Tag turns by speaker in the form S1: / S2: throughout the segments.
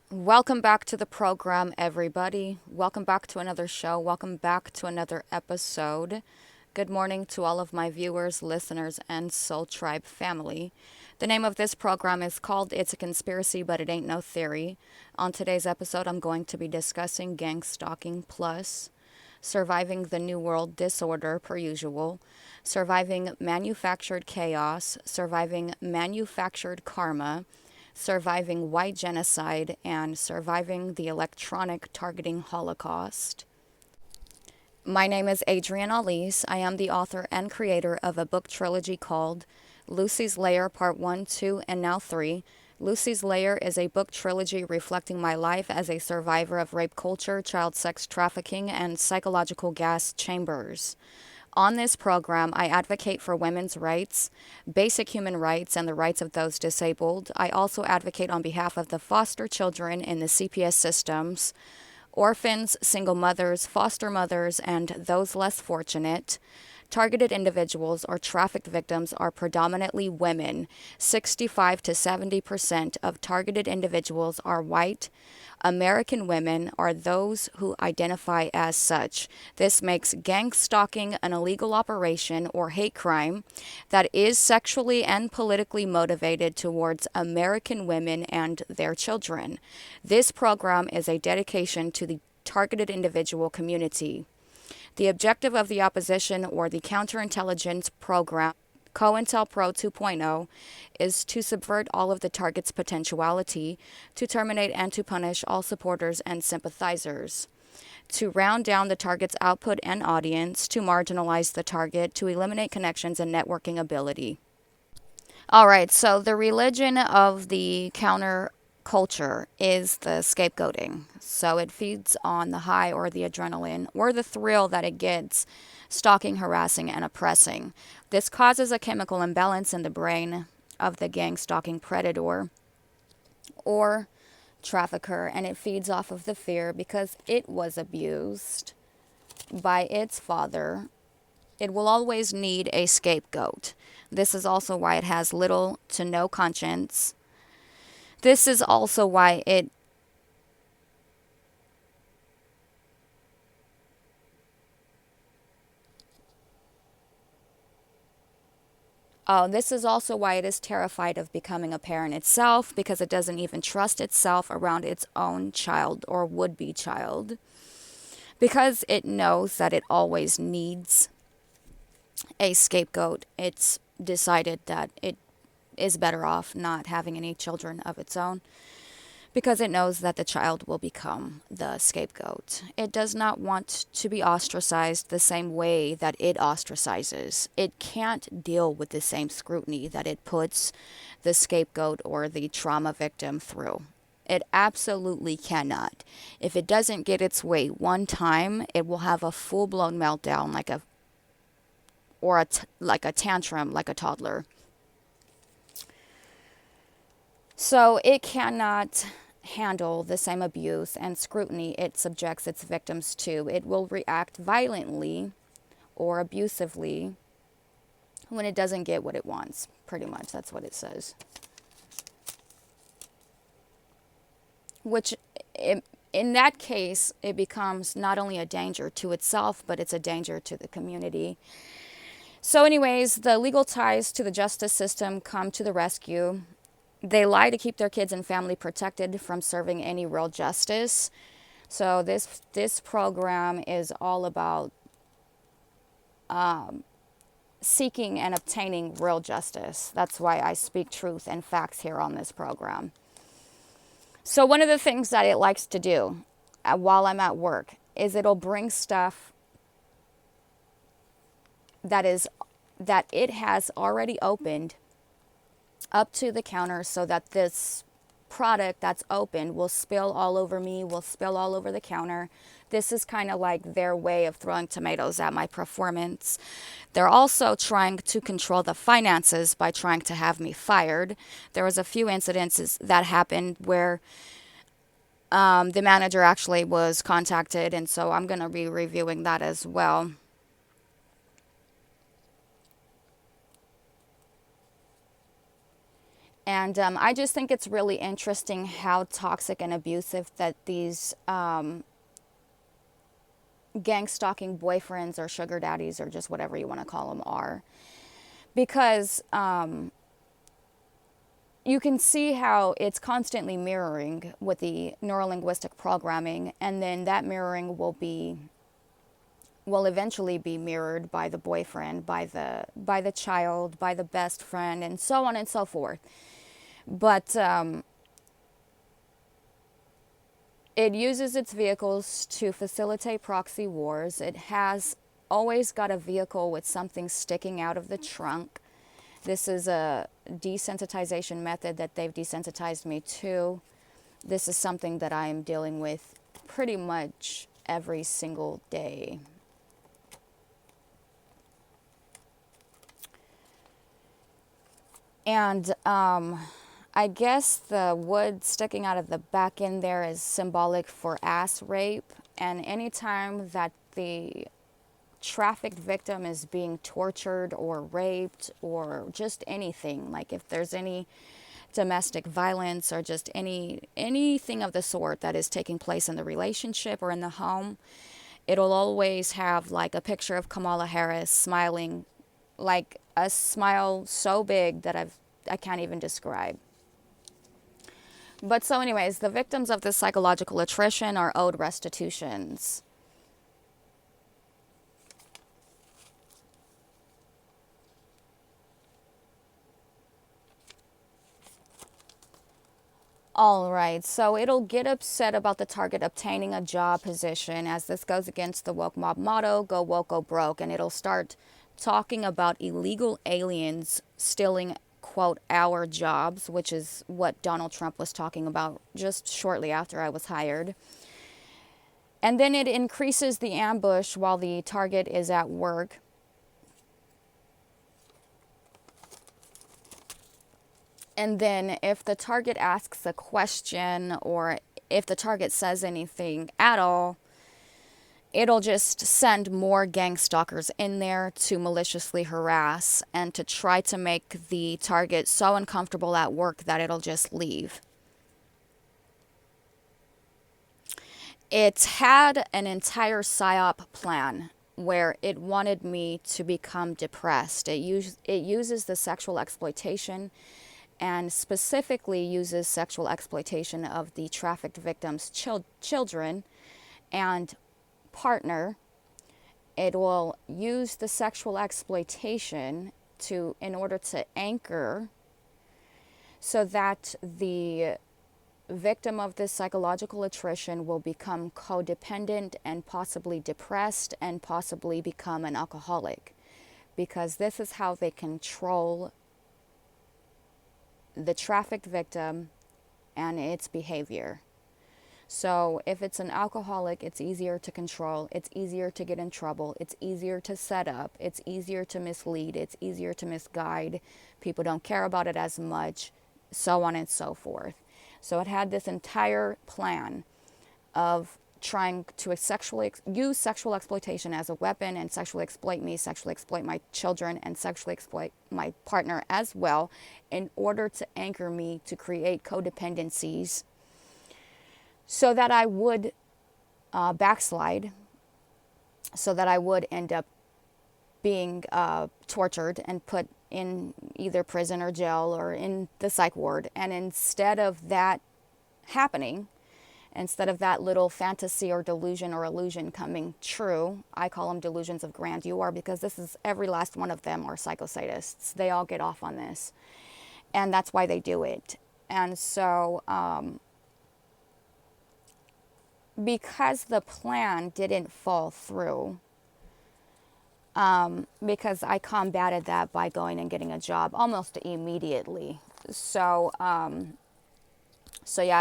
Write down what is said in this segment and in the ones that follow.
S1: Welcome back to the program, everybody. Welcome back to another show. Welcome back to another episode. Good morning to all of my viewers, listeners, and Soul Tribe family. The name of this program is called It's a Conspiracy, but It Ain't No Theory. On today's episode, I'm going to be discussing gang stalking plus, surviving the New World disorder per usual, surviving manufactured chaos, surviving manufactured karma, surviving white genocide, and surviving the electronic targeting holocaust. My name is Adrienne Alese. I am the author and creator of a book trilogy called Lucy's Lair Part 1, 2, and now 3. Lucy's Lair is a book trilogy reflecting my life as a survivor of rape culture, child sex trafficking, and psychological gas chambers. On this program, I advocate for women's rights, basic human rights, and the rights of those disabled. I also advocate on behalf of the foster children in the CPS systems, orphans, single mothers, foster mothers, and those less fortunate. Targeted individuals or trafficked victims are predominantly women. 65 to 70% of targeted individuals are white. American women are those who identify as such. This makes gang stalking an illegal operation or hate crime that is sexually and politically motivated towards American women and their children. This program is a dedication to the targeted individual community. The objective of the opposition or the counterintelligence program, COINTELPRO 2.0, is to subvert all of the target's potentiality, to terminate and to punish all supporters and sympathizers, to round down the target's output and audience, to marginalize the target, to eliminate connections and networking ability. All right, so the religion of the counter culture is the scapegoating. So it feeds on the high or the adrenaline or the thrill that it gets stalking, harassing, and oppressing. This causes a chemical imbalance in the brain of the gang stalking predator or trafficker, and it feeds off of the fear because it was abused by its father. It will always need a scapegoat. This is also why it has little to no conscience. This is also why it this is also why it is terrified of becoming a parent itself, because it doesn't even trust itself around its own child or would-be child, because it knows that it always needs a scapegoat. It's decided that it is better off not having any children of its own, because it knows that the child will become the scapegoat. It does not want to be ostracized the same way that it ostracizes. It can't deal with the same scrutiny that it puts the scapegoat or the trauma victim through. It absolutely cannot. If it doesn't get its way one time, it will have a full-blown meltdown like a tantrum, like a toddler. So it cannot handle the same abuse and scrutiny it subjects its victims to. It will react violently or abusively when it doesn't get what it wants. Pretty much, that's what it says. Which, in that case, it becomes not only a danger to itself, but it's a danger to the community. So anyways, the legal ties to the justice system come to the rescue. They lie to keep their kids and family protected from serving any real justice. So this program is all about seeking and obtaining real justice. That's why I speak truth and facts here on this program. So one of the things that it likes to do while I'm at work is it'll bring stuff that it has already opened up to the counter, so that this product that's open will spill all over me, will spill all over the counter. This is kind of like their way of throwing tomatoes at my performance. They're also trying to control the finances by trying to have me fired. There was a few incidences that happened where the manager actually was contacted, and so I'm going to be reviewing that as well. And I just think it's really interesting how toxic and abusive that these gang stalking boyfriends or sugar daddies or just whatever you want to call them are. Because you can see how it's constantly mirroring with the neurolinguistic programming, and then that mirroring will eventually be mirrored by the boyfriend, by the child, by the best friend, and so on and so forth. But it uses its vehicles to facilitate proxy wars. It has always got a vehicle with something sticking out of the trunk. This is a desensitization method that they've desensitized me to. This is something that I am dealing with pretty much every single day. And I guess the wood sticking out of the back end there is symbolic for ass rape. And anytime that the trafficked victim is being tortured or raped or just anything, like if there's any domestic violence or just anything of the sort that is taking place in the relationship or in the home, it'll always have like a picture of Kamala Harris smiling, like a smile so big that I can't even describe. But so anyways, the victims of this psychological attrition are owed restitutions. All right, so it'll get upset about the target obtaining a job position, as this goes against the woke mob motto, go woke, go broke, and it'll start talking about illegal aliens stealing, quote, our jobs, which is what Donald Trump was talking about just shortly after I was hired. And then it increases the ambush while the target is at work. And then if the target asks a question or if the target says anything at all, it'll just send more gang stalkers in there to maliciously harass and to try to make the target so uncomfortable at work that it'll just leave. It had an entire PSYOP plan where it wanted me to become depressed. It uses the sexual exploitation and specifically uses sexual exploitation of the trafficked victims' children and partner. It will use the sexual exploitation in order to anchor so that the victim of this psychological attrition will become codependent and possibly depressed and possibly become an alcoholic, because this is how they control the trafficked victim and its behavior. So if it's an alcoholic, it's easier to control, it's easier to get in trouble, it's easier to set up, it's easier to mislead, it's easier to misguide, people don't care about it as much, so on and so forth. So it had this entire plan of trying to use sexual exploitation as a weapon and sexually exploit me, sexually exploit my children, and sexually exploit my partner as well in order to anchor me to create codependencies so that I would backslide, so that I would end up being tortured and put in either prison or jail or in the psych ward. And instead of that happening, instead of that little fantasy or delusion or illusion coming true, I call them delusions of grandeur, because every last one of them are psychosadists. They all get off on this. And that's why they do it. And so, because the plan didn't fall through, because I combated that by going and getting a job almost immediately. So yeah,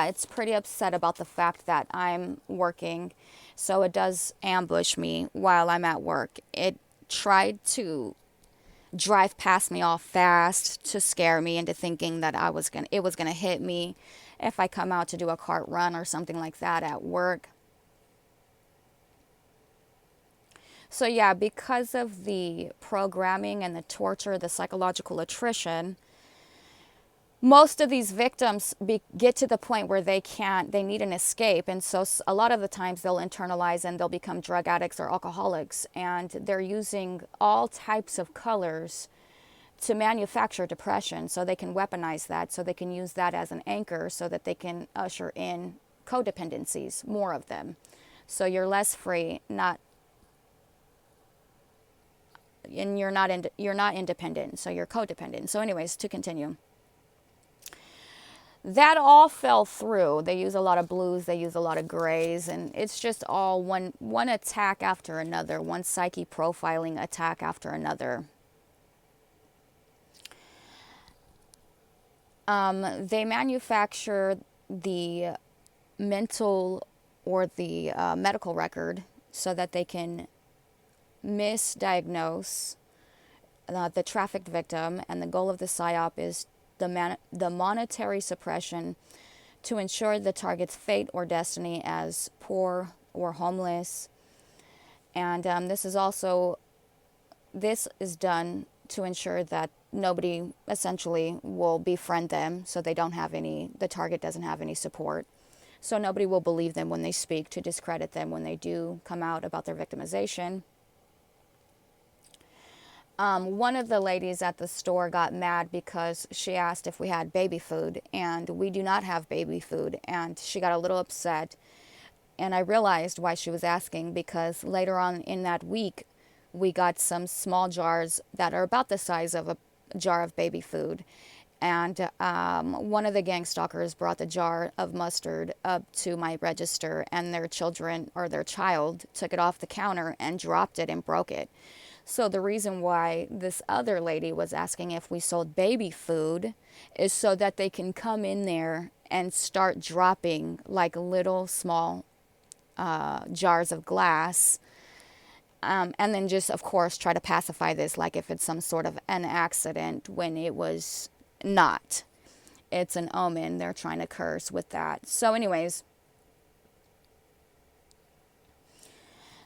S1: it's pretty upset about the fact that I'm working, so it does ambush me while I'm at work. It tried to drive past me all fast to scare me into thinking that it was gonna hit me if I come out to do a cart run or something like that at work. So yeah, because of the programming and the torture, the psychological attrition, most of these victims get to the point where they need an escape. And so a lot of the times they'll internalize and they'll become drug addicts or alcoholics. And they're using all types of colors to manufacture depression, so they can weaponize that, so they can use that as an anchor, so that they can usher in codependencies, more of them. So you're less free, and you're not independent, so you're codependent. So anyways, to continue. That all fell through. They use a lot of blues, they use a lot of grays, and it's just all one attack after another, one psyche profiling attack after another. They manufacture the mental or the medical record so that they can misdiagnose the trafficked victim, and the goal of the PSYOP is the monetary suppression to ensure the target's fate or destiny as poor or homeless. And this is done to ensure that nobody essentially will befriend them, so the target doesn't have any support. So nobody will believe them when they speak, to discredit them when they do come out about their victimization. One of the ladies at the store got mad because she asked if we had baby food, and we do not have baby food, and she got a little upset. And I realized why she was asking, because later on in that week, we got some small jars that are about the size of a jar of baby food. And one of the gang stalkers brought the jar of mustard up to my register, and their child took it off the counter and dropped it and broke it. So the reason why this other lady was asking if we sold baby food is so that they can come in there and start dropping like little small jars of glass, and then just, of course, try to pacify this like if it's some sort of an accident, when it was not. It's an omen. They're trying to curse with that. So anyways,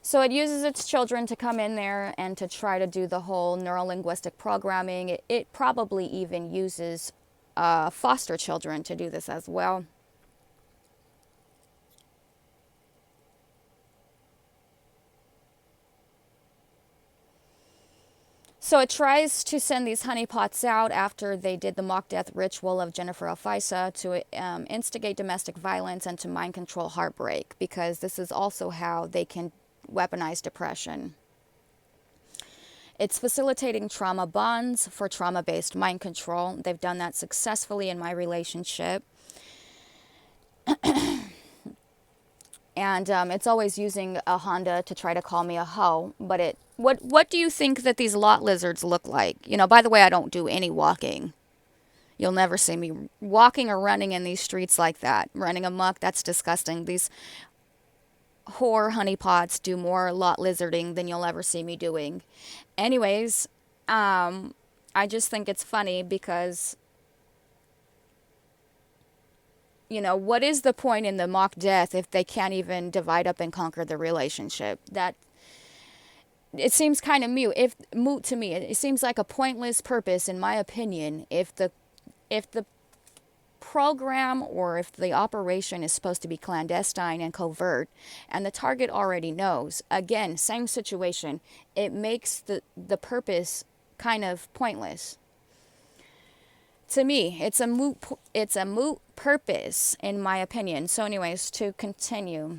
S1: so it uses its children to come in there and to try to do the whole neuro-linguistic programming. It probably even uses foster children to do this as well. So it tries to send these honeypots out after they did the mock death ritual of Jennifer Alfisa to instigate domestic violence and to mind control heartbreak, because this is also how they can weaponize depression. It's facilitating trauma bonds for trauma-based mind control. They've done that successfully in my relationship. And it's always using a Honda to try to call me a hoe. But what do you think that these lot lizards look like? You know, by the way, I don't do any walking. You'll never see me walking or running in these streets like that. Running amok, that's disgusting. These whore honeypots do more lot lizarding than you'll ever see me doing. Anyways, I just think it's funny because, you know, what is the point in the mock death if they can't even divide up and conquer the relationship? That it seems kind of moot to me. It seems like a pointless purpose, in my opinion, if the program or if the operation is supposed to be clandestine and covert, and the target already knows. Again, same situation. It makes the purpose kind of pointless. To me, it's a moot purpose, in my opinion. So anyways, to continue.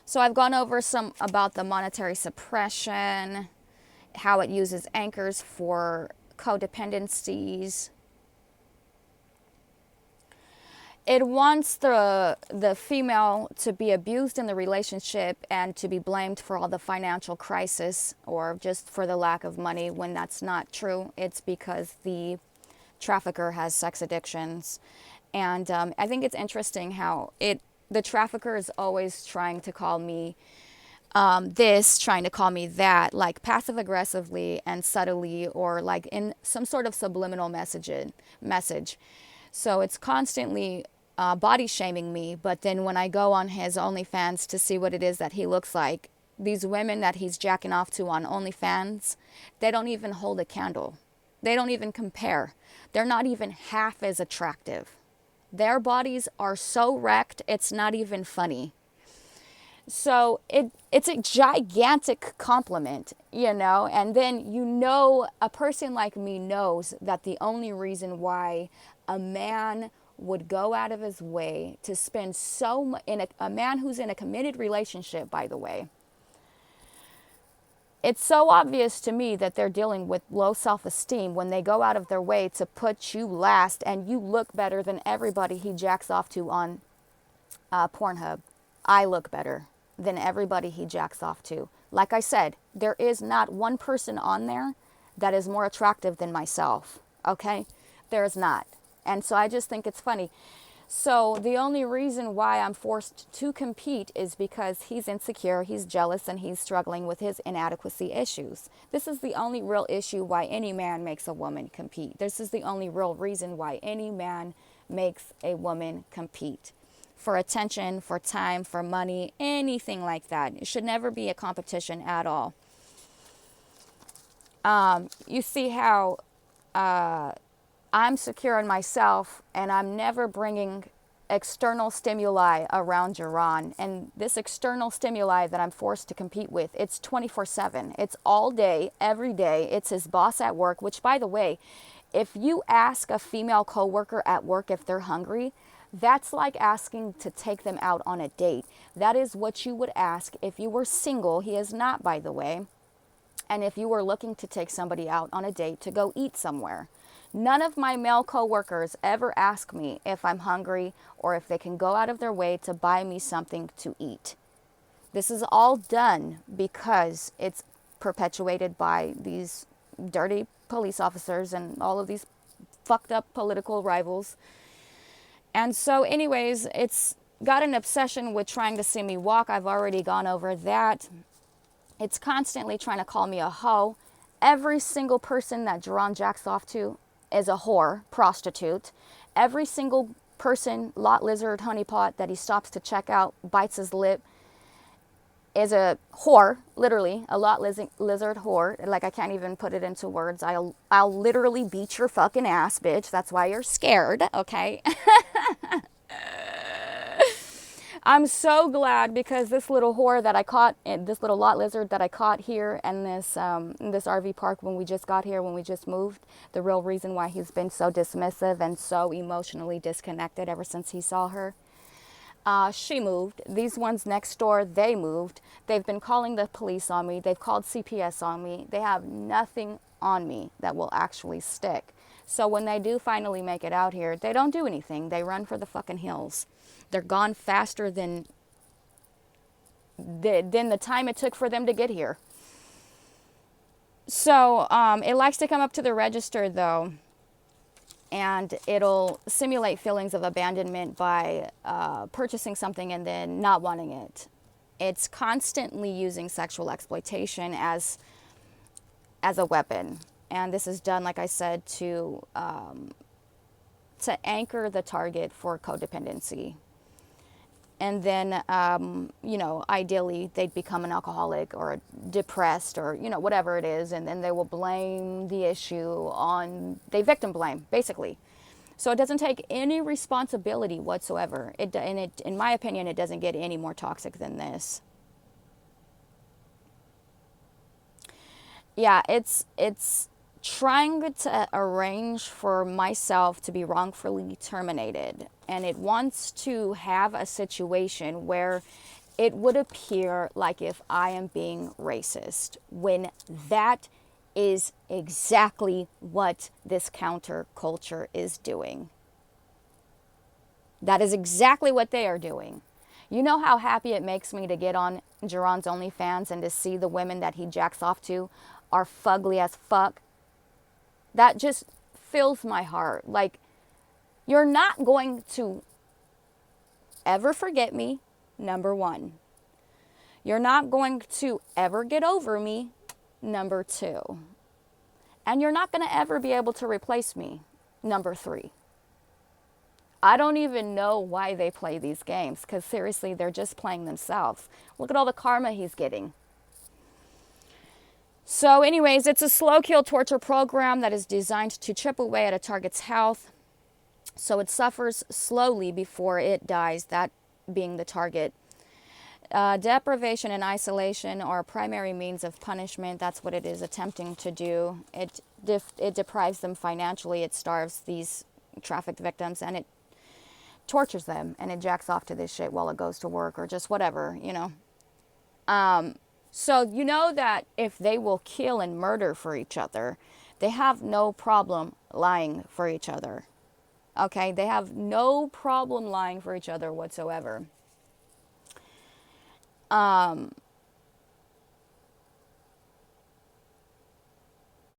S1: So I've gone over some about the monetary suppression, how it uses anchors for codependencies. It wants the female to be abused in the relationship and to be blamed for all the financial crisis or just for the lack of money, when that's not true. It's because the trafficker has sex addictions. And I think it's interesting how the trafficker is always trying to call me trying to call me that, like passive aggressively and subtly, or like in some sort of subliminal message. So it's constantly body shaming me, but then when I go on his OnlyFans to see what it is that he looks like, These women that he's jacking off to on OnlyFans, they don't even hold a candle. They don't even compare. They're not even half as attractive. Their bodies are so wrecked, it's not even funny. So it's a gigantic compliment, you know, and then, you know, a person like me knows that the only reason why a man would go out of his way to spend so much, a man who's in a committed relationship, by the way, it's so obvious to me that they're dealing with low self-esteem when they go out of their way to put you last and you look better than everybody he jacks off to on Pornhub. I look better than everybody he jacks off to. Like I said, there is not one person on there that is more attractive than myself, okay? There is not. And so I just think it's funny. So the only reason why I'm forced to compete is because he's insecure, he's jealous, and he's struggling with his inadequacy issues. This is the only real issue why any man makes a woman compete. This is the only real reason why any man makes a woman compete. For attention, for time, for money, anything like that. It should never be a competition at all. You see how I'm secure in myself, and I'm never bringing external stimuli around Jaron. And this external stimuli that I'm forced to compete with, it's 24/7. It's all day, every day. It's his boss at work, which, by the way, if you ask a female coworker at work if they're hungry, that's like asking to take them out on a date. That is what you would ask if you were single. He is not, by the way. And if you were looking to take somebody out on a date to go eat somewhere. None of my male coworkers ever ask me if I'm hungry or if they can go out of their way to buy me something to eat. This is all done because it's perpetuated by these dirty police officers and all of these fucked up political rivals. And so anyways, it's got an obsession with trying to see me walk. I've already gone over that. It's constantly trying to call me a hoe. Every single person that Jaron jacks off to is a whore, prostitute. Every single person, lot lizard, honeypot, that he stops to check out, bites his lip, is a whore, literally, a lot lizard whore. Like, I can't even put it into words. I'll literally beat your fucking ass, bitch. That's why you're scared, okay? I'm so glad, because this little whore that I caught, this little lot lizard that I caught here in this RV park when we just got here, when we just moved, the real reason why he's been so dismissive and so emotionally disconnected ever since he saw her. She moved. These ones next door, they moved. They've been calling the police on me. They've called CPS on me. They have nothing on me that will actually stick. So when they do finally make it out here, they don't do anything. They run for the fucking hills. They're gone faster than the time it took for them to get here. So it likes to come up to the register, though, and it'll simulate feelings of abandonment by purchasing something and then not wanting it. It's constantly using sexual exploitation as a weapon. And this is done, like I said, to anchor the target for codependency. And then, you know, ideally they'd become an alcoholic or depressed or, you know, whatever it is. And then they will blame the issue on, they victim blame, basically. So it doesn't take any responsibility whatsoever. In my opinion, it doesn't get any more toxic than this. Yeah, it's trying to arrange for myself to be wrongfully terminated. And it wants to have a situation where it would appear like if I am being racist, when that is exactly what this counterculture is doing. That is exactly what they are doing. You know how happy it makes me to get on Jaron's OnlyFans and to see the women that he jacks off to are fugly as fuck? That just fills my heart. Like, you're not going to ever forget me, number one. You're not going to ever get over me, number two. And you're not going to ever be able to replace me, number three. I don't even know why they play these games, because seriously, they're just playing themselves. Look at all the karma he's getting. So anyways, it's a slow kill torture program that is designed to chip away at a target's health so it suffers slowly before it dies, that being the target. Deprivation and isolation are primary means of punishment. That's what it is attempting to do. It deprives them financially. It starves these trafficked victims, and it tortures them, and it jacks off to this shit while it goes to work or just whatever, you know. So you know that if they will kill and murder for each other, they have no problem lying for each other. Okay, they have no problem lying for each other whatsoever.